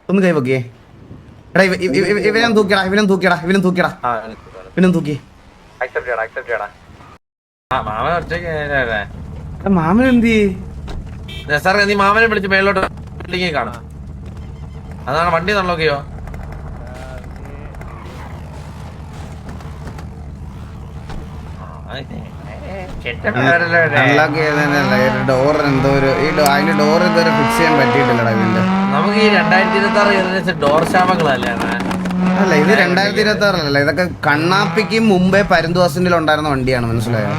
ഒന്ന് കൈ വെക്കേ. എടാ ഇവനും തൂക്കിയടാ, ഇവനും തൂക്കിയടാ, ഇവനും തൂക്കിയടാ, ഇവനും തൂക്കി. മാമൻ എന്ത് സാറേ നീ മാമനെ വിളിച്ച് മേലോട്ട് ബിൽഡിംഗിൽ കാണാം. അതാണ് വണ്ടി നല്ലോക്കെയോ. ഡോർ എന്തോ അതിന്റെ ഡോർ ഇതുവരെ ഫിക്സ് ചെയ്യാൻ പറ്റിയിട്ടില്ലടാ ഇതിന്റെ. നമുക്ക് ഈ 2026 ഡോർ ശാപങ്ങളല്ലേ? അല്ല ഇത് 2026 ഇതൊക്കെ കണ്ണാപ്പിക്ക് മുമ്പേ പരുന്തുവാസിന്റെ ഉണ്ടായിരുന്ന വണ്ടിയാണ്, മനസ്സിലായോ?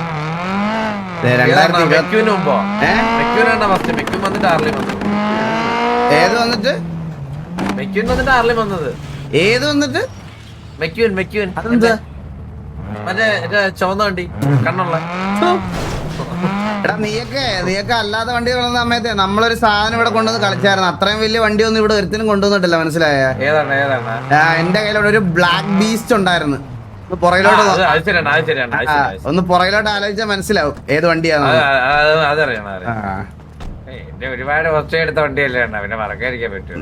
ഏത് വന്നിട്ട് ഏത് വന്നിട്ട് മറ്റേ ചുവന്ന വണ്ടി കണ്ണുള്ള. എടാ നീയൊക്കെ അല്ലാതെ വണ്ടി കൊണ്ടുവന്ന സമയത്ത് നമ്മളൊരു സാധനം ഇവിടെ കൊണ്ടുവന്ന് കളിച്ചായിരുന്നു. അത്രയും വലിയ വണ്ടിയൊന്നും ഇവിടെ ഒരുത്തിനും കൊണ്ടുവന്നിട്ടില്ല, മനസ്സിലായ? എന്റെ കയ്യിലോട്ട് ഒരു ബ്ലാക്ക് ബീസ്റ്റ് ഉണ്ടായിരുന്നു. പുറകിലോട്ട് ഒന്ന് പുറകിലോട്ട് ആലോചിച്ചാൽ മനസ്സിലാവും ഏത് വണ്ടിയാണ്. ഒരുപാട് എടുത്ത വണ്ടിയല്ലേ പിന്നെ മറക്കാതിരിക്കാൻ പറ്റും.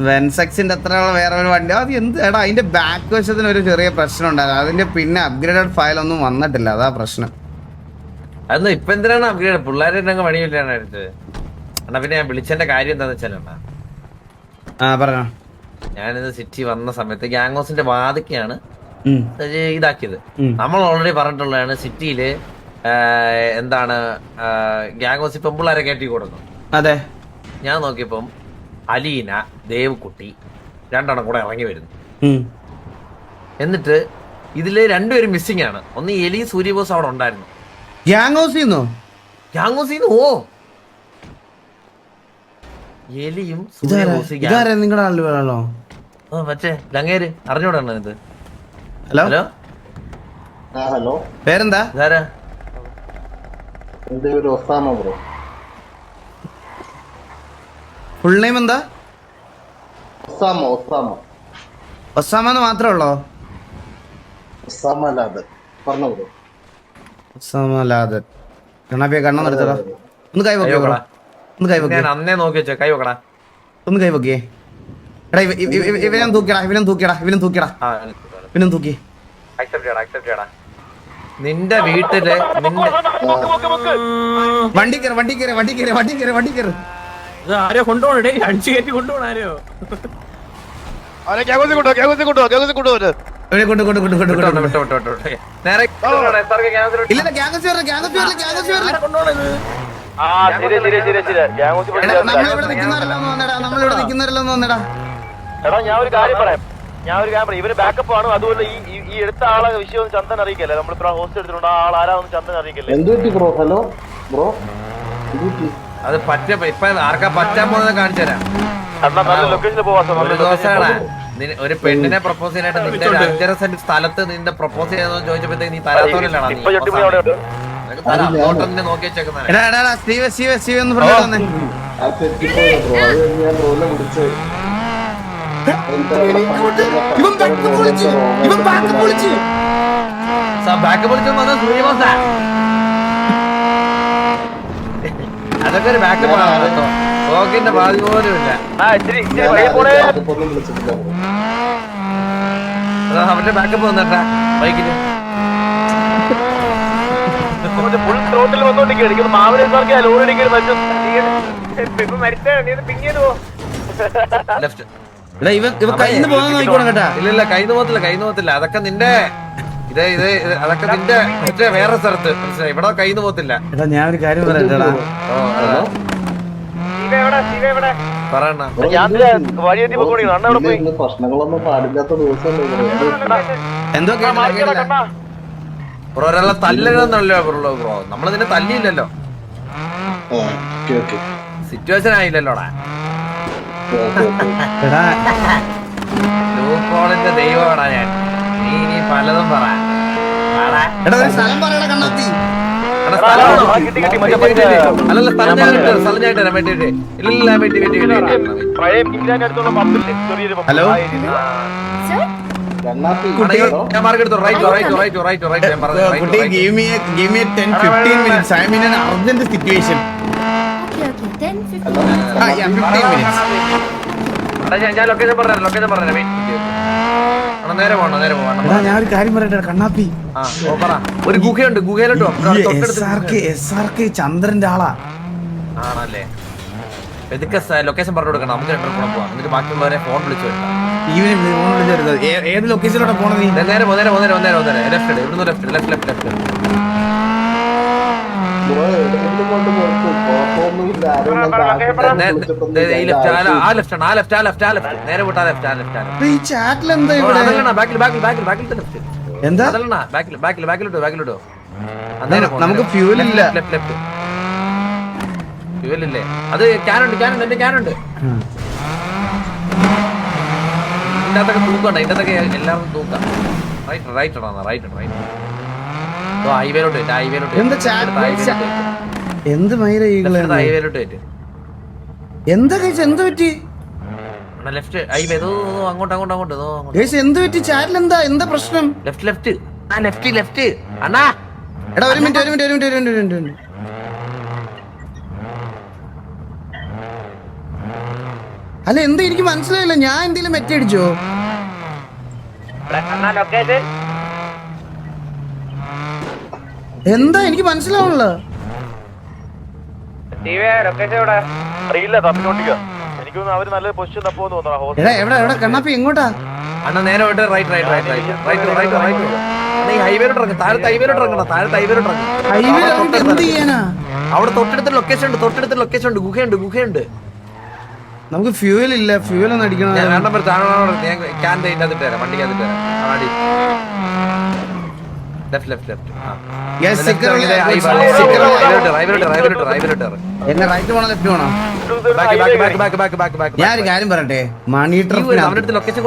വെൻസെക്സിന്റെ അത്ര വേറെ ഒരു വണ്ടി അത് എന്ത് എടാ, അതിന്റെ ബാക്ക് വശത്തിന് ഒരു ചെറിയ പ്രശ്നം ഉണ്ടായിരുന്നു. അതിന്റെ പിന്നെ അപ്ഗ്രേഡഡ് ഫയൽ ഒന്നും വന്നിട്ടില്ല, അതാ പ്രശ്നം. അതൊന്നും ഇപ്പൊ എന്തിനാണ് അപ്ഗ്രേഡ്? പിള്ളേരുടെ പണിയില്ലാണ് എടുത്തത് അണ്ണാ. പിന്നെ ഞാൻ വിളിച്ചതിന്റെ കാര്യം എന്താന്ന് വെച്ചാലണ്ണാ, പറഞ്ഞോ. ഞാനിത് സിറ്റി വന്ന സമയത്ത് ഗ്യാങ്സിന്റെ വാതിക്കാണ് ഇതാക്കിയത്. നമ്മൾ ഓൾറെഡി പറഞ്ഞിട്ടുള്ളതാണ് സിറ്റിയില് എന്താണ് ഗ്യാങ്സ് പെമ്പിള്ളാരെ കയറ്റി കൊടുക്കും. അതെ, ഞാൻ നോക്കിയപ്പം അലീന, ദേവ്കുട്ടി രണ്ടെണ്ണം കൂടെ ഇറങ്ങി വരുന്നു. എന്നിട്ട് ഇതില് രണ്ടുപേരും മിസ്സിംഗ് ആണ്. ഒന്ന് എലി, സൂര്യബോസ് അവിടെ ഉണ്ടായിരുന്നു. ഗ്യാങ്സിന്നോ? ഓ എലിയും നിങ്ങളുടെ ആളുകളാണോ? മറ്റേ ലങ്ങേര് അറിഞ്ഞൂടാണ് ഇത്. ഹലോ ഹലോ, പേരെന്താ? ഫുൾ നെയിം എന്താ? ഒസാമെന്ന് മാത്രമേ ഉള്ളോ? കണ്ണാപ്പിയെ കണ്ണം എടുത്തടാ. ഒന്ന് കൈ വെക്കോടാ, ഒന്ന് കൈ വെക്കേ. അന്നേ നോക്കി വെച്ചോ, കൈ വെക്കടാ, ഒന്ന് കൈ വെക്കേ. എടാ ഇവനും തൂക്കിയടാ, ഇവനും തൂക്കിയടാ, ഇവനും തൂക്കിയടാ, ഇവനും തൂക്കി. നിന്റെ വീട്ടില് വണ്ടി കയറി, വണ്ടി കയറി, വണ്ടി കയറി, വണ്ടി കയറി, വണ്ടി കയറി. ആരോ കൊണ്ടുപോകണേ, അടിച്ചു കയറ്റി കൊണ്ടുപോകണം. ആരോ നമ്മളിവിടെ നിൽക്കുന്നവരല്ലോ വന്നെടാ. എടാ ഞാൻ ഒരു കാര്യം പറയാം, ഇവര് ബാക്കപ്പ് ആണ്. അതുപോലെ ഈ എടുത്ത ആളെ വിഷയം ചന്ദൻ അറിയിക്കല്ലേ? നമ്മളിപ്പോ ഹോസ്റ്റ് എടുത്തിട്ടുണ്ട്, ആ ആൾ ആരാന്ന് ചന്ദൻ അറിയിക്കല്ലേ? ഹലോ ബ്രോ, അത് ഇപ്പൊ ആർക്കാ പറ്റാൻ പോകുന്നത് കാണിച്ചു തരാം. ലൊക്കേഷനിൽ പോവാ. ഒരു ദിവസമാണ് ഒരു പെണ്ണിനെ പ്രപ്പോസ് ചെയ്യാനായിട്ട് നിന്റെ 5.5 സെന്റ് സ്ഥലത്ത് നിന്റെ പ്രപ്പോസ് ചെയ്യാന്ന് ചോദിച്ചപ്പോഴത്തേക്ക് നീ തരാത്തോലാണ് നോക്കി വെച്ചേക്കുന്നത്. അതൊക്കെ ഒരു ബാക്കപ്പ് ആണ്. ഓക്കിന്റെ ബാധി പോലും ഇല്ല. അവന്റെ ബാക്കപ്പ് വന്നേട്ടാ ബൈക്കിന്. Full throttle വന്നോണ്ടിരിക്കും. മാവിനെ ഇല്ല കൈന്ന് പോകത്തില്ല. അതൊക്കെ നിന്റെ അതൊക്കെ നിന്റെ മറ്റേ വേറെ സ്ഥലത്ത് മനസ്സിലായി. ഇവിടെ കൈന്ന് പോകത്തില്ല. ഞാൻ ഒരു കാര്യം പറയട്ടെടാ. പ്രശ്നങ്ങളൊന്നും പാടില്ലാത്ത ദിവസം ബ്രോ ഒരാളെ തല്ലണമെന്നല്ലോ ബ്രോ. നമ്മളിതിനെ തല്ലിയില്ലല്ലോ, സിറ്റുവേഷൻ ആയില്ലല്ലോടാ. ലൂപ്പോളിന്റെ ദൈവമാടാ ഞാൻ. നീ പലതും പറ. അല്ലല്ല സ്ഥലം ഞാൻ തരാം. ഹലോ, ഞാൻ മാർക്കെടുത്തു. റൈറ്റ് ഞാൻ കുട്ടി give me 10-15 minutes. I am in an urgent situation. Okay, 10-15 yeah, 15 minutes. ഞാൻ ലൊക്കേഷൻ പറഞ്ഞു നേരെ പോകണം എടാ ഞാൻ ഒരു കാര്യം പറയട്ടെ കണ്ണാപ്പി ഒരു ഗുഹയുണ്ട് ഗുഹയിലോട്ടോ ചന്ദ്രന്റെ ആളാ ആണല്ലേ ഇതൊക്കെ ലൊക്കേഷൻ പറഞ്ഞു കൊടുക്കണം നമുക്ക് രണ്ടു കൂടെ പോവാം എന്നിട്ട് ബാക്കിയുള്ളവരെ ഫോൺ വിളിച്ചു ഏത് ലൊക്കേഷനിലോട്ടാ പോണത് നീ നേരെ ലെഫ്റ്റ് ഇവിടുന്ന് ലെഫ്റ്റ് ബ്രോ എവിടെയെങ്കിലും കൊണ്ട് നിർത്തും കുഴപ്പമൊന്നുമില്ല ആരും ആ ലെഫ്റ്റ് നേരെ വിട്ടാ ലെഫ്റ്റ് ഈ ചാറ്റിൽ എന്താ ഇവിടെ എന്താ ബാക്കിലോട്ടോ നമുക്ക് ഫ്യൂൽ ഇല്ല ഫ്യൂവലില്ലേ അത് ക്യാനുണ്ട് എന്റെ ക്യാനുണ്ട് ഇതിന്റെ അകത്തൊക്കെ തൂക്കണ്ട ഇതിന്റെ അകത്തൊക്കെ എല്ലാവരും തൂക്കാം റൈറ്റ് ഹൈവേലോട്ട് എന്താ എന്ത് മൈര ഹൈവേലോട്ട് എന്താ കഴിച്ച എന്ത് പറ്റി ലെഫ്റ്റ് ഹൈവേ അങ്ങോട്ട് എന്ത് പറ്റി ചാറ്റിൽ എന്താ പ്രശ്നം ലെഫ്റ്റ് അണ്ണാ എടാ ഒരു മിനിറ്റ് അല്ല എന്താ എനിക്ക് മനസ്സിലായില്ല ഞാൻ എന്തെങ്കിലും മെറ്റടിച്ചോ എന്താ എനിക്ക് മനസ്സിലാവണല്ലോ അറിയില്ല തപ്പിക്കൊണ്ടിരിക്കുക എനിക്ക് തോന്നുന്നു അവര് നല്ല പൊസിഷൻ തപ്പോന്ന് തോന്നുന്നു എടാ എവിടെ കണ്ണാപ്പി എങ്ങോട്ടാ അണ്ണാ നേരെ പോയിട്ട് റൈറ്റ് ഹൈവേലോട്ട് ഇറങ്ങും താഴത്തെ ഹൈവേലോട്ട് ഇറങ്ങണം ഹൈവേ എന്ത് ചെയ്യാനാ അവിടെ തൊട്ടടുത്ത ലൊക്കേഷൻ ഉണ്ട് ഗുഹയുണ്ട് നമുക്ക് ഫ്യൂവൽ ഇല്ല ഫ്യൂവൽ ഒന്ന് അടിക്കണം ഞാൻ നമ്പർ ക്യാൻ അതിട്ട് തരാം വണ്ടിക്കകത്തിട്ട് തരാം ലെഫ്റ്റ് എന്നെ റൈറ്റ് പോണോ ലെഫ്റ്റ് പോണോ ഞാൻ ഒരു കാര്യം പറയട്ടെ മണി ലൊക്കേഷൻ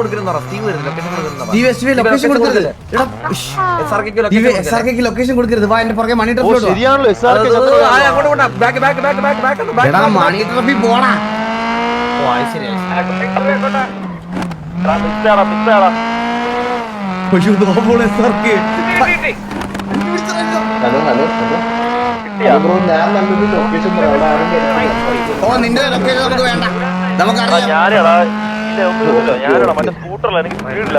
ലൊക്കേഷൻ കൊടുക്കരുത് വാ എന്റെ പുറകെ മണി ട്രിപ്പ് ശരിയാണല്ലോ മണി ട്രിപ്പിൽ പോണാ ബ്രോ ഞാൻ നല്ലൊരു ലൊക്കേഷൻ പറയാം അവിടെ ആരും വരുന്നില്ല. ഓ നിന്റെ ലൊക്കേഷൻ നമുക്ക് വേണ്ട നമുക്കറിയാം ഞാനടാ ഇല്ല ഒന്നുമില്ല ഞാനടാ മറ്റേ സ്കൂട്ടറില്ല എനിക്ക് സ്പീഡില്ല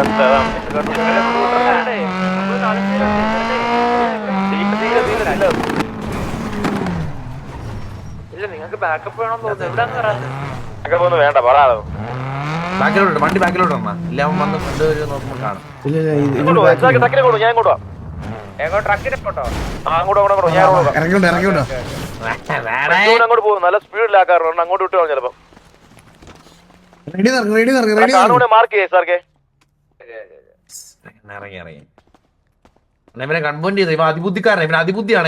വേണ്ട പറയാതെ വണ്ടി ബാക്കിലോട്ട് ഇല്ല അവൻ വന്ന് ഫ്രണ്ട് വരും നോക്കുമ്പോൾ കാണും ഞാൻ ഇങ്ങോട്ടോ ഇറങ്ങിണ്ടോ അങ്ങോട്ട് പോകും നല്ല സ്പീഡിലാക്കാറുണ്ട് അങ്ങോട്ട് വിട്ടു ചിലപ്പോ റെഡി മാർക്ക് ചെയ്യേ സാർക്കെ ഇറങ്ങി ഇവനെ കൺപോയിന്റ് ചെയ്ത് ഇവൻ അതിബുദ്ധിക്കാരൻ ഇവൻ അതിബുദ്ധിയാണ്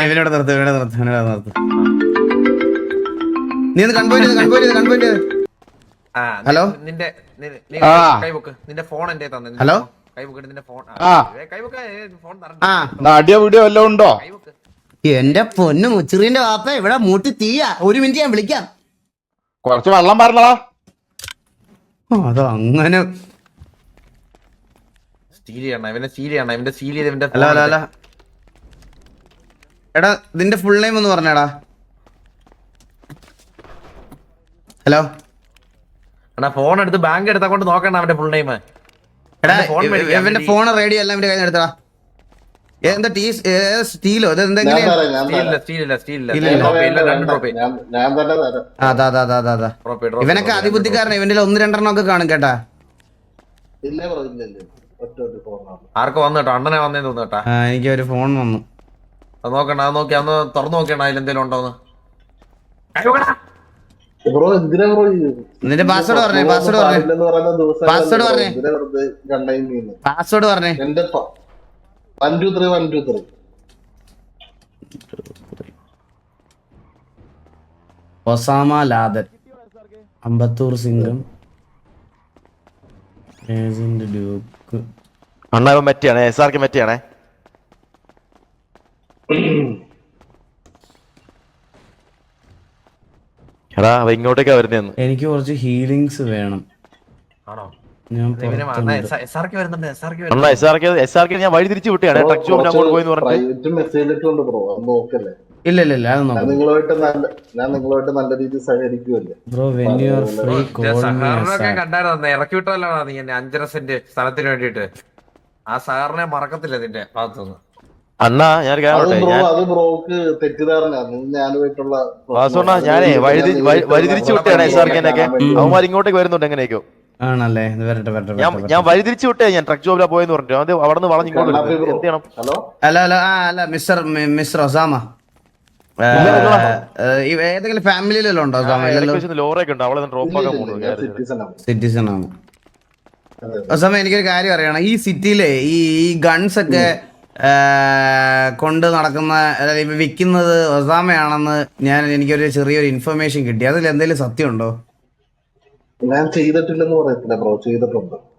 ഇവനോട് നിർത്ത് നീ ഒന്ന് കൺപോയിന്റ് ഹലോ നിന്റെ കൈബുക്ക് നിന്റെ ഫോൺ എന്റെ തന്നെ ഹലോ കൈബുക്ക് നിന്റെ ഫോൺ കൈബുക്ക് ഫോൺ അടിയോ വീഡിയോ വല്ലതും ഉണ്ടോ? കൈബുക്ക് എന്റെ പൊന്നു മുച്ചിറിന്റെ വാപ്പ ഇവിടെ മൂട്ടി തീയാ ഒരു മിനിറ്റ് ഞാൻ വിളിക്കാം കുറച്ച് വെള്ളം പറഞ്ഞടാ. അതോ അങ്ങനെ സ്റ്റീൽ ചെയ്യണം ഇവന്റെ സ്റ്റീൽ ചെയ്യണം ഇവന്റെ സ്റ്റീൽ ചെയ്ത് ഇവന്റെ അല്ല എടാ നിന്റെ ഫുൾ നെയിം ഒന്ന് പറഞ്ഞടാ. ഹലോ എടാ ഫോൺ എടുത്ത് ബാങ്ക് എടുത്താ കൊണ്ട് നോക്കണ്ട അവന്റെ ഫുൾ നെയിം. എടാ ഇവന്റെ ഫോൺ റേഡിയോ എല്ലാം ഇവന്റെ കയ്യിൽ എടുത്തടാ. എന്താ സ്റ്റീലോ ഞാൻ തരാം, ഞാൻ തരാം. ഞാൻ തന്നെ തരാം. അതാ ഇവനൊക്കെ അതിബുദ്ധിക്കാരനാ. ഇവന്റെ 1-2 ഒക്കെ കാണും കേട്ടാ. ഇല്ല ബ്രോ ഇല്ല ഒറ്റ ഫോണാണ്. ആർക്കോ വന്നു കേട്ടോ അണ്ണനെ വന്നേന്ന് തോന്നുന്നു കേട്ടാ. എനിക്ക് ഒരു ഫോൺ വന്നു. അത് നോക്കണ്ട അത് നോക്കി അന്ന് തുറന്നു നോക്കിയണ അതിലെന്തേലും ഉണ്ടോന്ന്. ബ്രോ എന്തിനാ ബ്രോ നിന്റെ പാസ്വേഡ് പറഞ്ഞേ പാസ്വേഡ് പറഞ്ഞേ എന്റെ 123 Osama Laden Ambattur Singam agent duke അണ്ണ മെറ്റിയാണേ SRK മെറ്റിയാണേ. എടാ അവ ഇങ്ങോട്ടേക്കാ വരുന്നേന്ന്. എനിക്ക് കുറച്ച് ഹീലിങ്സ് വേണം. ആണോ ഞാൻ SRK ഞാൻ വഴി തിരിച്ചു വിട്ടാണ് ട്രക്ക് ഷോപ്പിന് അങ്ങോട്ട് പോയെന്ന് പറഞ്ഞിട്ട് മെസ്സേജ് ഇട്ടുണ്ട് ബ്രോ അത് നോക്കല്ലേ. ഇല്ല ഇല്ല ഇല്ല അത് ഞാൻ നോക്കാം നിങ്ങളുമായിട്ട് നല്ല രീതിയിൽ സഹകരിക്കുമല്ലേ. Bro when you are free call me സഹറിനൊക്കെ കണ്ടായിരുന്നു ഇറക്കി വിട്ടല്ലോ നീ എന്നെ 5.5 സെന്റ് സ്ഥലത്തിന് വേണ്ടിട്ട്. ആ സഹറിനെ മറക്കത്തില്ല നിന്റെ ഭാഗത്തുനിന്ന്. അണ്ണാ ഞാൻ അത് ബ്രോക്ക് തെറ്റിദ്ധാരണ. ഞാനുമായിട്ടുള്ള വാസുണ്ണ ഞാനേ വഴിതിരിച്ചു വിട്ടാണ് SRK-നൊക്കെ. അവന്മാർ ഇങ്ങോട്ടേക്ക് വരുന്നുണ്ട് എങ്ങനെയൊക്കെയോ. ആണല്ലേ ഇത് വരട്ടെ വരട്ടെ ഞാൻ വഴിതിരിച്ചു വിട്ടേ. ഞാൻ ട്രക്ക് ജോബിലാ പോയെന്ന് പറഞ്ഞു. അത് അവിടെ നിന്ന് വളഞ്ഞ് ഇങ്ങോട്ട് വരുന്നത്. എന്ത് ചെയ്യണം? ഹലോ അല്ല അല്ല അല്ല മിസ്റ്റർ ഒസാമ ഏതെങ്കിലും ഫാമിലിയിലെല്ലാം ഉണ്ടോ ഒസാമ? ഇല്ലല്ലോ, ലോറൊക്കെ ഉണ്ട്. അവളെ ഡ്രോപ്പ് ആക്കാൻ പോകുന്നത് സിറ്റിസൺ ആണ്. സിറ്റിസൺ ആണ്. ഒസാമ എനിക്കൊരു കാര്യം അറിയണം. ഈ സിറ്റിയിലെ ഈ ഗൺസ് ഒക്കെ കൊണ്ട് നടക്കുന്ന വിൽക്കുന്നത് ഒസാമയാണെന്ന് എനിക്കൊരു ചെറിയൊരു ഇൻഫർമേഷൻ കിട്ടി. അതിൽ എന്തെങ്കിലും സത്യമുണ്ടോ? ഞാൻ ചെയ്തിട്ടില്ലെന്ന് പറയത്തില്ല ബ്രോ,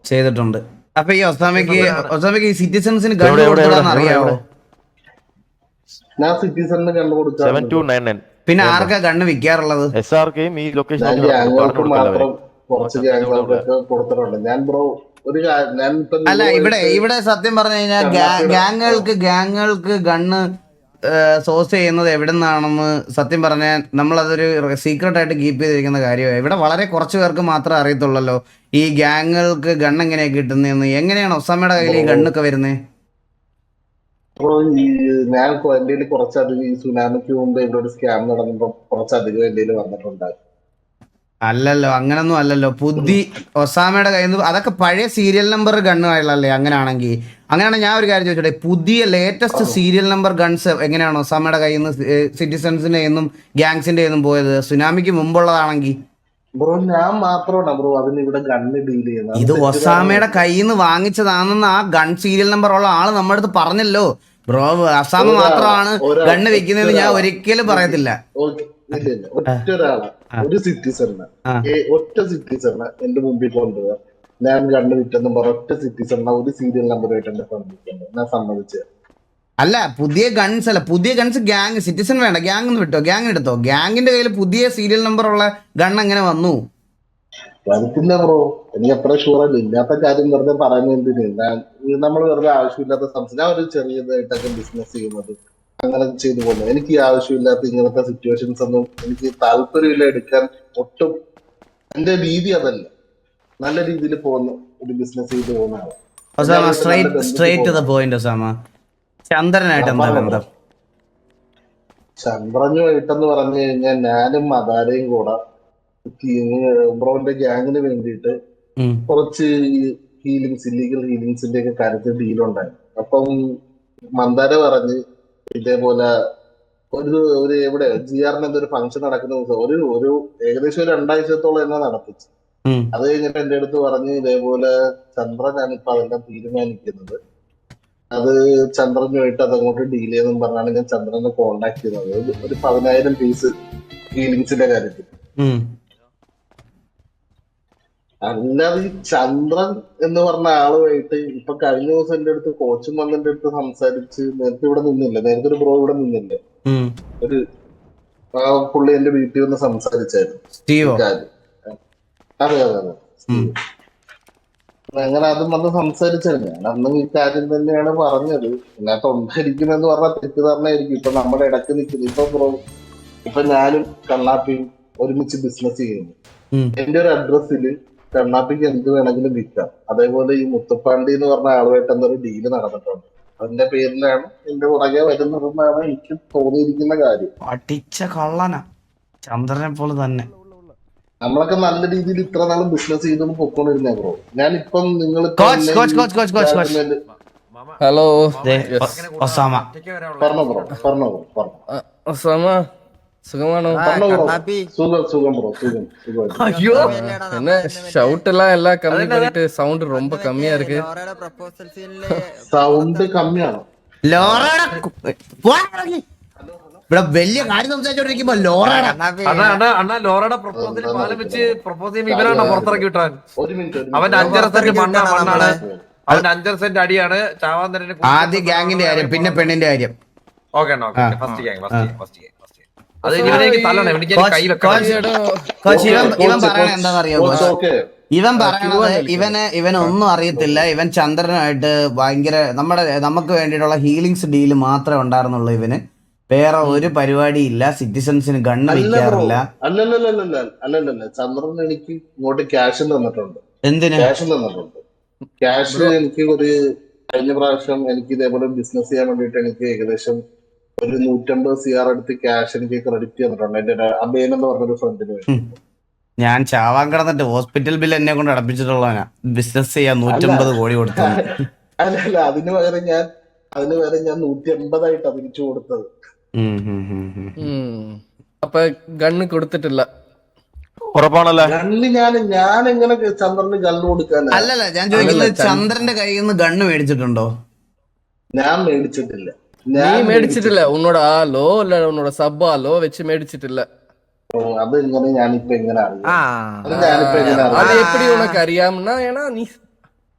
ചെയ്തിട്ടുണ്ട്. അപ്പൊ ഈ ഒസാമയ്ക്ക് ഈ സിറ്റിസൺസിന് ഗൺ കൊടുക്കണമെന്ന് അറിയാവോ? ഞാൻ സിറ്റിസണിന് കണ്ടു കൊടുക്കാം. 7299 പിന്നെ ആർക്കാ ഗണ്ണ് വിൽക്കാറുള്ളത്? SRK-യും ഈ ലൊക്കേഷൻ മാത്രം കുറച്ച് ഗ്യാങ്ങുകൾക്കൊക്കെ കൊടുത്തിട്ടുണ്ട്. ഞാൻ ബ്രോ അല്ല ഇവിടെ സത്യം പറഞ്ഞു കഴിഞ്ഞാൽ ഗ്യാങ്ങുകൾക്ക് ഗണ്ണ് സോഴ്സ് ചെയ്യുന്നത് എവിടെ നിന്നാണെന്ന് സത്യം പറഞ്ഞാൽ നമ്മളതൊരു സീക്രട്ട് ആയിട്ട് കീപ്പ് ചെയ്തിരിക്കുന്ന കാര്യമാണ്. ഇവിടെ വളരെ കുറച്ച് പേർക്ക് മാത്രമേ അറിയത്തുള്ളല്ലോ ഈ ഗ്യാങ്ങുകൾക്ക് ഗണ്ണ് എങ്ങനെയാ കിട്ടുന്നതെന്ന്. എങ്ങനെയാണ് ഒസാമയുടെ കയ്യിൽ ഈ ഗണ്ണൊക്കെ വരുന്നത്? ഞാൻ എന്റെ കുറച്ചധികം ഈ സുനാമിക്ക് മുമ്പ് ഇവിടെ ഒരു സ്കാം നടന്നപ്പോ കുറച്ചധികം എന്റെ വന്നിട്ടുണ്ടായി. അല്ലല്ലോ, അങ്ങനൊന്നും അല്ലല്ലോ. ഒസാമയുടെ കയ്യിൽ നിന്ന് അതൊക്കെ പഴയ സീരിയൽ നമ്പർ ഗണ്ണുകളല്ലേ? അങ്ങനെയാണെങ്കിൽ ഞാൻ ഒരു കാര്യം ചോദിച്ചോട്ടെ, പുതിയ ലേറ്റസ്റ്റ് സീരിയൽ നമ്പർ ഗൺസ് എങ്ങനെയാണ് ഒസാമയുടെ കയ്യിൽ നിന്ന് സിറ്റിസൺസിന്റെ നിന്നും ഗ്യാങ്സിന്റെ നിന്നും പോയത്? സുനാമിക്ക് മുമ്പുള്ളതാണെങ്കിൽ ബ്രോ ഞാൻ മാത്രമാണ് ബ്രോ അതിന് ഇവിടെ ഗണ്ണ് ഡീൽ ചെയ്യുന്നത്. ഇത് ഒസാമയുടെ കയ്യിൽ നിന്ന് വാങ്ങിച്ചതാണെന്ന് ആ ഗൺ സീരിയൽ നമ്പർ ഉള്ള ആള് നമ്മുടെ അടുത്ത് പറഞ്ഞല്ലോ ബ്രോ. ഒസാമ മാത്രമാണ് ഗണ്ണ് വെക്കുന്നതെന്ന് ഞാൻ ഒരിക്കലും പറയത്തില്ല. ഒറ്റ ഒരാളാണ്, ഒരു ഒറ്റ സിറ്റിസണ് എന്റെ മുമ്പിൽ കൊണ്ടുപോകാം. ഞാൻ ഗണ്ണ് വിറ്റെന്നും പറ ഒറ്റ സിറ്റിസണ് ഒരു സീരിയൽ നമ്പറായിട്ട് എന്റെ സമ്മതിക്കുന്നത് ഞാൻ സമ്മതിച്ചത്. അല്ല പുതിയ ഗൺസ് അല്ല, പുതിയ ഗൺസ് ഗ്യാങ് സിറ്റിസൺ വേണ്ട, ഗ്യാങ് വിട്ടോ, ഗ്യാങ് എടുത്തോ. ഗ്യാങ്ങിന്റെ കയ്യിൽ പുതിയ സീരിയൽ നമ്പർ ഉള്ള ഗൺ എങ്ങനെ വന്നു? വരത്തില്ല ബ്രോ, എനിക്ക് അത്ര ഷുവറല്ല. ഇല്ലാത്ത കാര്യം വെറുതെ പറയുന്നതിന് നമ്മൾ വെറുതെ ആവശ്യമില്ലാത്ത സംസാരം. ഞാൻ ഒരു ചെറിയതായിട്ടൊക്കെ ബിസിനസ് ചെയ്യുന്നത് അങ്ങനെ ചെയ്തു പോകുന്നത്. എനിക്ക് ഈ ആവശ്യമില്ലാത്ത ഇങ്ങനത്തെ സിറ്റുവേഷൻസ് ഒന്നും എനിക്ക് താല്പര്യമില്ല എടുക്കാൻ. ഒട്ടും എന്റെ രീതി അതല്ല. നല്ല രീതിയിൽ പോകുന്ന ഒരു ബിസിനസ് ചെയ്ത് പോകുന്ന ആളാണ്. Straight to the point Osama. ചന്ദ്രനായിട്ട് എന്താ ബന്ധം? ചന്ദ്രനുമായിട്ടെന്ന് പറഞ്ഞു കഴിഞ്ഞാൽ ഞാനും മദാരയും കൂടെ ബ്രോന്റെ ഗ്യാങ്ങിന് വേണ്ടിയിട്ട് കുറച്ച് ഹീലിങ്സ്, ഇല്ലീഗൽ ഹീലിങ്സിന്റെ ഒക്കെ കാര്യത്തിൽ ഡീലുണ്ടായി. അപ്പം മന്ദാര പറഞ്ഞ് ഇതേപോലെ ഒരു എവിടെ GR-ന് എന്തൊരു ഫംഗ്ഷൻ നടക്കുന്ന ദിവസം ഒരു ഏകദേശം ഒരു 2 ആഴ്ചത്തോളം എന്നെ നടത്തിച്ചു. അത് കഴിഞ്ഞിട്ട് എന്റെ അടുത്ത് പറഞ്ഞ് ഇതേപോലെ ചന്ദ്രനാണ് ഇപ്പൊ അതെല്ലാം തീരുമാനിക്കുന്നത്, അത് ചന്ദ്രനുമായിട്ട് അതങ്ങോട്ട് ഡീൽ ചെയ്തെന്നും പറഞ്ഞാണ് ഞാൻ ചന്ദ്രനെ കോണ്ടാക്ട് ചെയ്യുന്നത് ഒരു 10,000 പീസ് ഹീലിങ്സിന്റെ കാര്യത്തിൽ. അല്ലാതെ ഈ ചന്ദ്രൻ എന്ന് പറഞ്ഞ ആളുമായിട്ട് ഇപ്പൊ കഴിഞ്ഞ ദിവസം എന്റെ അടുത്ത് കോച്ചും വന്ന് എന്റെ അടുത്ത് സംസാരിച്ച്, നേരത്തെ ഇവിടെ നിന്നില്ല, നേരത്തെ ഒരു ബ്രോ ഇവിടെ നിന്നില്ല, ഒരു പുള്ളി എന്റെ വീട്ടിൽ വന്ന് സംസാരിച്ചായിരുന്നു കാര്യം. അതെ അതെ അതെ, അങ്ങനെ അതും വന്ന് സംസാരിച്ചായിരുന്നു. ഞാൻ അന്ന് ഈ കാര്യം തന്നെയാണ് പറഞ്ഞത്. ഇതിനകത്ത് ഉണ്ടായിരിക്കുമെന്ന് പറഞ്ഞാൽ തെറ്റിദ്ധാരണയായിരിക്കും. ഇപ്പൊ നമ്മുടെ ഇടയ്ക്ക് നിൽക്കുന്നത് ഇപ്പൊ ഞാനും കണ്ണാപ്പിയും ഒരുമിച്ച് ബിസിനസ് ചെയ്യുന്നു. എന്റെ ഒരു അഡ്രസ്സിൽ കണ്ണാപ്പിക്ക് എന്ത് വേണമെങ്കിലും വിൽക്കാം. അതേപോലെ ഈ മുത്തപ്പാണ്ടി എന്ന് പറഞ്ഞ ആളുമായിട്ട് എന്തൊരു ഡീല് നടന്നിട്ടുണ്ട്. അതിന്റെ പേരിലാണ് എന്റെ പുറകെ വരുന്നതെന്നാണ് എനിക്ക് തോന്നിയിരിക്കുന്ന കാര്യം. അടിച്ച കള്ളന ചന്ദ്രനെ പോലെ തന്നെ. നമ്മളൊക്കെ നല്ല രീതിയിൽ ഇത്ര നാളും ബിസിനസ് ചെയ്തൊന്നും പൊക്കോണ്ടിരുന്നേ ബ്രോ. ഞാനിപ്പം നിങ്ങൾ ഹലോ ഒസാമ പറഞ്ഞോ ബ്രോ, പറഞ്ഞോ ബ്രോ, പറഞ്ഞോ. ഒസാമ സുഖമാണോ? സുഖം ബ്രോ, സുഖം. என்ன ஷவுட் எல்லாம் கம்மி பண்ணிட்டு சவுண்ட் ரொம்ப கம்மியா இருக்கு. സൗണ്ട് കമ്മിയാണോ? ഇവിടെ വലിയ കാര്യം സംസാരിച്ചോണ്ടിരിക്കുമ്പോ ലോറയുടെ ലോറയുടെ പ്രപ്പോസൽ പാലം വെച്ച് പ്രപ്പോസ് ചെയ്യുമ്പോൾ ഇവരാണ് പുറത്തിറക്കി വിട്ടാൻ. ഒരു മിനിറ്റ്. അവന്റെ 5.5 സെന്റ് മണ്ണാണ്, അവന്റെ 5.5 സെന്റ് അടിയാണ്. ചാവാന്തരന് ആദ്യം ഗ്യാങ്ങിന്റെ കാര്യം, പിന്നെ പെണ്ണിന്റെ കാര്യം. Okay first gang. അത് ഇവനേക്ക് തല്ലണം, എനിക്ക് കൈ വെക്കണം. ഇവൻ പറയണ എന്താണെന്നറിയാമോ? ഇവൻ പറയണത് ഇവന് ഒന്നും അറിയത്തില്ല. ഇവൻ ചന്ദ്രനായിട്ട് ഭയങ്കര നമുക്ക് വേണ്ടിയിട്ടുള്ള ഹീലിങ്സ് ഡീല് മാത്രമേ ഉണ്ടായിരുന്നുള്ളൂ ഇവന്. വേറെ ഒരു പരിപാടി ഇല്ല, സിറ്റിസൺസിന് ഗണ്ണ് വെക്കാറില്ല. അല്ലല്ല ചന്ദ്രൻ എനിക്ക് ഇങ്ങോട്ട് ക്യാഷ് തന്നിട്ടുണ്ട്. എന്തിന് ക്യാഷ് എനിക്ക് ഒരു കഴിഞ്ഞ പ്രാവശ്യം എനിക്ക് ഇതേപോലെ ബിസിനസ് ചെയ്യാൻ വേണ്ടിട്ട് എനിക്ക് ഏകദേശം ഒരു 150 CR അടുത്ത് ക്യാഷ് എനിക്ക് ക്രെഡിറ്റ് ചെയ്തിട്ടുണ്ട് എന്റെ അബേൻ എന്ന് പറഞ്ഞൊരു ഫ്രണ്ടിന് വേണ്ടി. ഞാൻ ചാവാൻ കിടന്നിട്ട് ഹോസ്പിറ്റൽ ബില്ല് എന്നെ കൊണ്ട് അടപ്പിച്ചിട്ടുള്ളവനാ ബിസിനസ് ചെയ്യാൻ 150 കോടി കൊടുത്തു. അല്ല അതിന് പകരം ഞാൻ 180 തിരിച്ചു കൊടുത്തത്. അപ്പൊ ഗണ്ണ് കൊടുത്തിട്ടില്ല ഉറപ്പാണല്ലേ? ഗണ്ണ് ഞാൻ എങ്ങനെ ചന്ദ്രന് ഗണ്ണ് കൊടുക്കാൻ? അല്ലല്ല, ഞാൻ ചോദിക്കുന്നത് ചന്ദ്രന്റെ കയ്യിൽ നിന്ന് ഗണ്ണ് മേടിച്ചിട്ടുണ്ടോ? ഞാൻ മേടിച്ചിട്ടില്ല. നീ മേടിച്ചിട്ടില്ല? ഉന്നോட ആളോ இல்ல உன்னோட சப்பாலோ വെച്ച് മേടിച്ചിട്ടില്ല? അത് ഇങ്ങനെ ഞാനിപ്പോ എങ്ങനെ അറിയാം? അത് എപ്പടി ഉനക്ക് അറിയാമെന്നാ? ഏനാ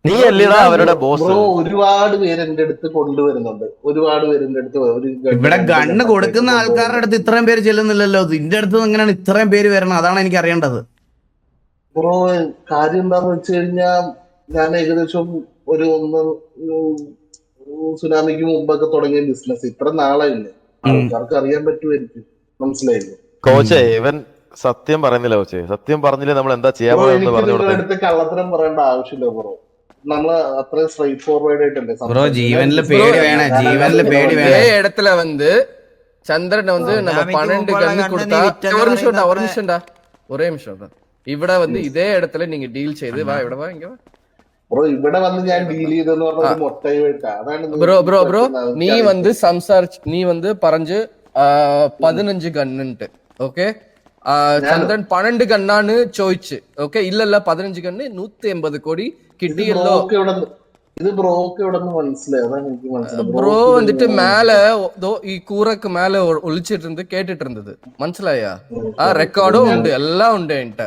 നീ അല്ലേടാ അവരുടെ ബോസ്. ഒരുപാട് പേര് എന്റെ അടുത്ത് കൊണ്ടുവരുന്നുണ്ട്. ഒരുപാട് പേര് എന്റെ അടുത്ത് ഇവിടെ ഗണ്ണ് കൊടുക്കുന്ന ആൾക്കാരുടെ അടുത്ത് ഇത്രയും പേര് ചെല്ലുന്നില്ലല്ലോ. ഇതിന്റെ അടുത്ത് എങ്ങനെയാണ് ഇത്രയും പേര് വരണം? അതാണ് എനിക്ക് അറിയേണ്ടത്. ബ്രോ കാര്യം എന്താന്ന് വെച്ച് കഴിഞ്ഞാൽ ഞാൻ ഏകദേശം ഒരു സുനാമിക്ക് മുമ്പൊക്കെ തുടങ്ങിയ ബിസിനസ് ഇത്ര നാളായില്ലേ, ആൾക്കാർക്ക് അറിയാൻ പറ്റുമായിരിക്കും. മനസ്സിലായില്ലേ കോച്ചേ? ഇവൻ സത്യം പറയുന്നില്ല കോച്ചേ. സത്യം പറഞ്ഞില്ലേ നമ്മൾ എന്താ ചെയ്യാൻ അടുത്ത് കള്ളത്തരം പറയേണ്ട ആവശ്യമില്ല ബ്രോ. നമ്മള് അത്രയും സ്ട്രൈറ്റ് ഫോർവേഡ് ആയിട്ടല്ലേ ബ്രോ. ജീവനില് പേടി വേണേ, ജീവനില് പേടി വേണേ. இடத்துல வந்து சந்திரன் வந்து நம்ம 12 கண்ணு கொடுத்தா ஒரு நிமிஷம்டா ஒரே நிமிஷம். ഇവിടെ வந்து இதே இடத்துல நீங்க டீல் செய்து வா ഇവിടെ വാ ഇങ്ങ വാ ബ്രോ. ഇവിടെ വന്ന് ഞാൻ ഡീൽ ചെയ്തെന്ന് പറഞ്ഞാൽ മൊട്ടയായിട്ടാ. അതാണ് ബ്രോ നീ வந்து സംസാരിച്ച് നീ வந்து പറഞ്ഞു 15 ഗണ്ണുണ്ട്. ഓക്കെ, ചന്ദ്രൻ 12 ഗണ്ണാണ് ചോദിച്ച്. ഓക്കെ, ഇല്ലല്ല 15 ഗണ്ണ് 180 കോടി കിട്ടിയല്ലോ. ഇത് ബ്രോക്ക് എവിടെ മനസ്സിലായി? അതാണ് എനിക്ക് മനസ്സിലായി. ബ്രോ വന്നിട്ട് മേലെ ഈ കൂറക്ക് മേലെ ഒളിച്ചിട്ട് കേട്ടിട്ട് ഇരുന്നത് മനസ്സിലായാ? ആ റെക്കോർഡും ഉണ്ട്, എല്ലാം ഉണ്ട്. എன்கிட்ட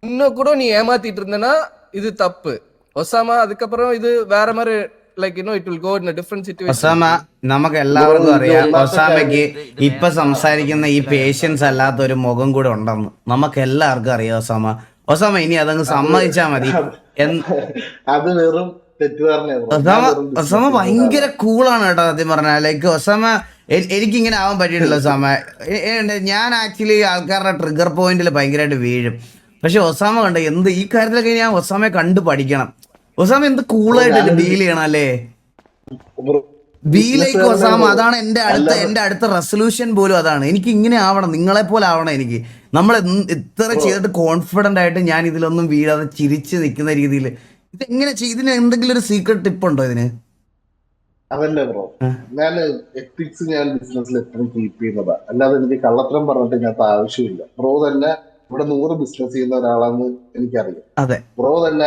இன்னும் கூட நீ ஏமாத்திட்டு இருந்தனா இது தப்பு ஒசாமா. அதுக்கப்புறம் இது வேற மாதிரி like you know it will go in a different situation. Osama, നമുക്ക് എല്ലാവർക്കും അറിയാം ഒസാമയ്ക്ക് ഇപ്പൊ സംസാരിക്കുന്ന ഈ പേഷ്യൻസ് അല്ലാത്ത ഒരു മുഖം കൂടെ ഉണ്ടെന്ന് നമുക്ക് എല്ലാവർക്കും അറിയാം. ഒസാമ ഇനി അതങ്ങ് സമ്മതിച്ചാ മതി. അത് വെറും ഒസാമ ഭയങ്കര കൂളാണ് കേട്ടോ സത്യം പറഞ്ഞാൽ. ലൈക്ക് ഒസാമ എനിക്കിങ്ങനെ ആവാൻ പറ്റിയിട്ടില്ല ഒസാമ. ഞാൻ ആക്ച്വലി ആൾക്കാരുടെ ട്രിഗർ പോയിന്റിൽ ഭയങ്കരമായിട്ട് വീഴും. പക്ഷെ ഒസാമ കണ്ട എന്ത് ഈ കാര്യത്തിലൊക്കെ ഞാൻ ഒസാമയെ കണ്ടു പഠിക്കണം. ഒസാമ എന്ത് കൂളായിട്ട് ഡീൽ ചെയ്യണം അല്ലേ? Be like Osama. അതാണ് എന്റെ അടുത്ത റെസൊല്യൂഷൻ പോലും അതാണ്. എനിക്ക് ഇങ്ങനെ ആവണം, നിങ്ങളെ പോലെ ആവണം എനിക്ക്. നമ്മൾ ഇത്ര ചെയ്തിട്ട് കോൺഫിഡന്റ് ആയിട്ട് ഞാൻ ഇതിലൊന്നും വീഴാതെ ചിരിച്ച് നിൽക്കുന്ന രീതിയിൽ ഇതെങ്ങനെ ഇതിന് എന്തെങ്കിലും ഒരു സീക്രട്ട് ടിപ്പ് ഉണ്ടോ ഇതിന്? അതല്ലേ ബ്രോ, ഞാൻ എത്തിക്സ് ഞാൻ ബിസിനസ്സിൽ എപ്പോഴും കീപ്പ് ചെയ്യുന്നതാ. അല്ലാതെ എനിക്ക് കള്ളത്തരം പറഞ്ഞിട്ട് ഇതിനകത്ത് ആവശ്യമില്ല. ബ്രോ തന്നെ ഇവിടെ 100 ബിസിനസ് ചെയ്യുന്ന ഒരാളാണെന്ന് എനിക്കറിയാം. അതെ, ബ്രോ തന്നെ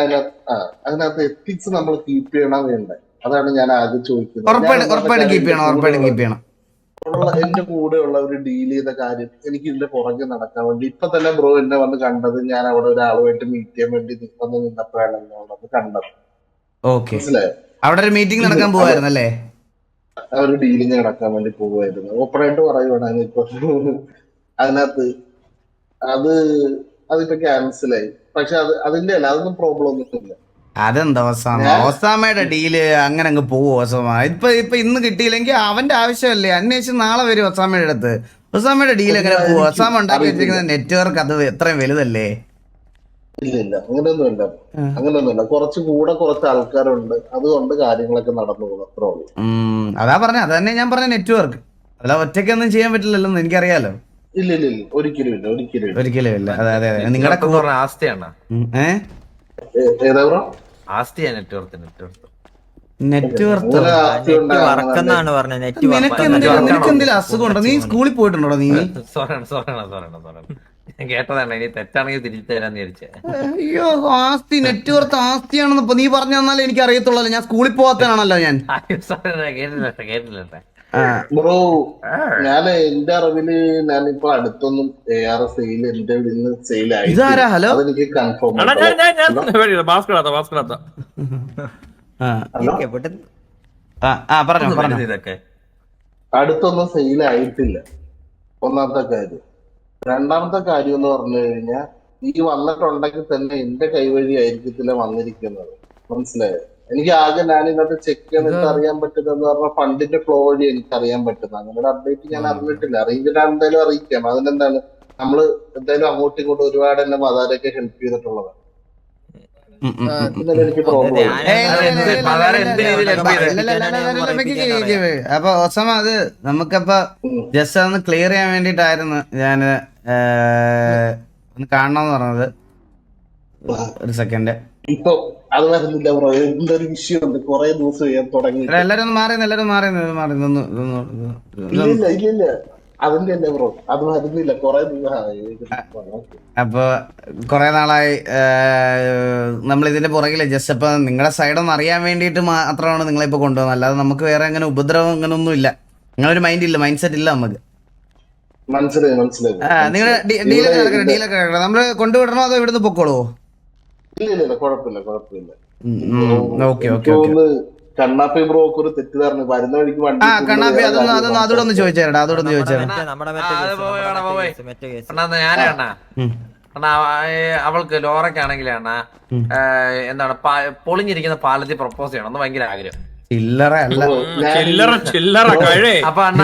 അതിനകത്ത് എത്തിക്സ് നമ്മൾ കീപ്പ് ചെയ്യണം വേണ്ടേ? അതാണ് ഞാൻ ആദ്യം ചോദിക്കുന്നത്. എന്റെ കൂടെ ഉള്ളവർ ഡീൽ ചെയ്ത കാര്യം എനിക്ക് ഇതിന്റെ പുറകെ നടക്കാൻ വേണ്ടി ഇപ്പൊ തന്നെ ബ്രോ എന്നെ വന്ന് കണ്ടത് ഞാൻ അവിടെ ഒരാളുമായിട്ട് മീറ്റ് ചെയ്യാൻ വേണ്ടി വന്ന് നിന്നപ്പോഴാണ് എന്നെ കണ്ടത്. മനസ്സിലായോ? അവിടെ ഒരു മീറ്റിംഗ് നടക്കാൻ പോവായിരുന്നല്ലേ? ഒരു ഡീലിങ് നടക്കാൻ വേണ്ടി പോവായിരുന്നു. ഓപ്പണായിട്ട് പറയുവാണ് ഇപ്പൊ അതിനകത്ത് അതിപ്പോ ക്യാൻസലായി. പക്ഷെ അതിന്റെ അല്ല, അതൊന്നും പ്രോബ്ലം ഒന്നുമില്ല. അതെന്താ ഒസാമയുടെ ഡീല് അങ്ങനെ അങ്ങ് പോവും. ഒസാമ ഇപ്പൊ ഇന്ന് കിട്ടിയില്ലെങ്കിൽ അവന്റെ ആവശ്യമല്ലേ, അന്വേഷിച്ച് നാളെ വരും ഒസാമയുടെ അടുത്ത്. ഒസാമയുടെ ഡീൽ എങ്ങനെ പോവും? ഒസാമ ഉണ്ടാക്കി വെച്ചിരിക്കുന്ന നെറ്റ്വർക്ക് അത് എത്രയും വലുതല്ലേ? ഇല്ല അങ്ങനെയൊന്നുമില്ല. കുറച്ച് ആൾക്കാരുണ്ട്, അതുകൊണ്ട് കാര്യങ്ങളൊക്കെ നടന്നു പോകും. അത്രേ ഉള്ളൂ. അതാ പറഞ്ഞ അത് തന്നെ ഞാൻ പറഞ്ഞ നെറ്റ്വർക്ക്. അല്ല ഒറ്റയ്ക്കൊന്നും ചെയ്യാൻ പറ്റില്ലല്ലോ, എനിക്കറിയാലോ. ഇല്ല ഒരിക്കലും ഇല്ല. അതെ നിങ്ങളുടെ ആസ്തിയാണ്. ഏതാ ബ്രോ? ആസ്തിയാ നെറ്റ്വർക്ക്. നിനക്ക് എന്തെങ്കിലും അസുഖം ഉണ്ടോ? നീ സ്കൂളിൽ പോയിട്ടുണ്ടോ? നീ ഞാൻ കേട്ടതാണ്. ഇനി തെറ്റാണെങ്കിൽ തിരിച്ചു തരാന്ന് വിചാരിച്ചേ. അയ്യോ, ആസ്തി നെറ്റ്വർക്ക് ആസ്തിയാണെന്ന് ഇപ്പൊ നീ പറഞ്ഞു തന്നാലേ എനിക്ക് അറിയത്തുള്ളൂ. ഞാൻ സ്കൂളിൽ പോകാത്തതാണല്ലോ ഞാൻ. കേട്ടില്ല ബ്രോ, ഞാൻ എന്റെ അറിവില് ഞാനിപ്പോ അടുത്തൊന്നും AR സെയിൽ എന്റെ ഇന്ന് സെയിൽ ആയി. അതെനിക്ക് കൺഫേം. അടുത്തൊന്നും സെയിൽ ആയിട്ടില്ല. ഒന്നാമത്തെ കാര്യം. രണ്ടാമത്തെ കാര്യം എന്ന് പറഞ്ഞു കഴിഞ്ഞാൽ ഈ വന്നിട്ടുണ്ടെങ്കിൽ തന്നെ എന്റെ കൈവഴി ആയിരിക്കത്തില്ല വന്നിരിക്കുന്നത്. മനസ്സിലായോ? എനിക്ക് ആകെ ഞാൻ ഇന്നത്തെ ചെക്ക് ചെയ്തിട്ട് അറിയാൻ പറ്റുന്നതെന്ന് പറഞ്ഞാൽ ഫണ്ടിന്റെ ഫ്ലോ വഴി എനിക്ക് അറിയാൻ പറ്റുന്നത്. അങ്ങനെ അപ്ഡേറ്റ് ഞാൻ അറിഞ്ഞിട്ടില്ല. അറിയിക്കാൻ എന്തായാലും അറിയിക്കാം. അതിനെന്താണ് നമ്മള് എന്തായാലും അങ്ങോട്ടും ഇങ്ങോട്ടും ഒരുപാട് എന്നെ മതാരൊക്കെ ഹെൽപ്പ് ചെയ്തിട്ടുള്ളതാണ്. എനിക്ക് പ്രോബ്ലം അപ്പൊ ഒസമ അത് നമുക്കപ്പൊ ജസ്റ്റ് അതൊന്ന് ക്ലിയർ ചെയ്യാൻ വേണ്ടിട്ടായിരുന്നു ഞാന് ഒന്ന് കാണണമെന്ന് പറഞ്ഞത്. ഒരു സെക്കൻഡ്. ഇപ്പൊ അത് വരുന്നില്ല ബ്രോ. എന്തൊരു വിഷയമുണ്ട്. കുറെ ദിവസം തുടങ്ങി. എല്ലാരും ഒന്ന് മാറി ഇല്ല അതിന്റെ അല്ലേ ബ്രോ. അത് വരുന്നില്ല. കുറെ അപ്പൊ കൊറേ നാളായി നമ്മൾ ഇതിന്റെ പുറകില് ജസ്റ്റ് അപ്പൊ നിങ്ങളുടെ സൈഡ് ഒന്ന് അറിയാൻ വേണ്ടിയിട്ട് മാത്രമാണ് നിങ്ങളിപ്പോ കൊണ്ടുവന്നത്. അല്ലാതെ നമുക്ക് വേറെ അങ്ങനെ ഉപദ്രവം അങ്ങനെ ഒന്നും ഇല്ല. നിങ്ങളൊരു മൈൻഡ് സെറ്റ് ഇല്ല നമുക്ക്. മനസ്സിലായി. നിങ്ങളുടെ ഡീലൊക്കെ നമ്മള് കൊണ്ടുവിടണോ അതോ ഇവിടുന്ന് പൊക്കോളൂ? ഇല്ല കുഴപ്പമില്ല. ഓക്കെ കണ്ണാപ്പി ബ്രോ ഒരു തെറ്റിദ്ധാരണ. വരുന്ന വഴിക്ക് വണ്ടി കണ്ണാപ്പി അതോടെ ഒന്ന് ചോദിച്ചേരടാ. അവൾക്ക് ലോറയ്ക്കാണെങ്കിലേ അണ്ണാ എന്താണ് പൊളിഞ്ഞിരിക്കുന്ന പാലത്തിൽ പ്രപ്പോസ് ചെയ്യണം എന്ന് ഭയങ്കര ആഗ്രഹം. ചില്ലറ അല്ല. അപ്പൊ അണ്ണ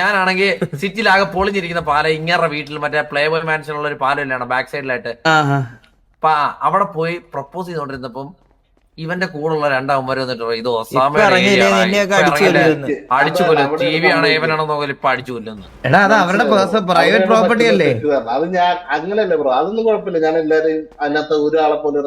ഞാനാണെങ്കിൽ സിറ്റിയിലാകെ പൊളിഞ്ഞിരിക്കുന്ന പാലം ഇങ്ങേറെ വീട്ടിൽ മറ്റേ പ്ലേ ബോയ് മാൻഷനുള്ള ഒരു പാലം ഇല്ലാണ് ബാക്ക് സൈഡിലായിട്ട്. അപ്പൊ അവിടെ പോയി പ്രപ്പോസ് ചെയ്തോണ്ടിരുന്നപ്പം ഇവന്റെ കൂടെയുള്ള രണ്ടാമന്മാര് വന്നിട്ട് ഇത് അടിച്ചു കൊല്ലും. TV ആണോ ഇവനാണോ നോക്കല് ഇപ്പൊ അടിച്ചു കൊല്ലുന്നു. എടാ അത് അവരുടെ പ്രൈവറ്റ് പ്രോപ്പർട്ടി അല്ലേ? അത് ഞാൻ അങ്ങനെയല്ലേ ബ്രോ. അതൊന്നും കുഴപ്പമില്ല. ഞാൻ എല്ലാരെയും അതിനകത്ത് ഒരാളെ പോലെ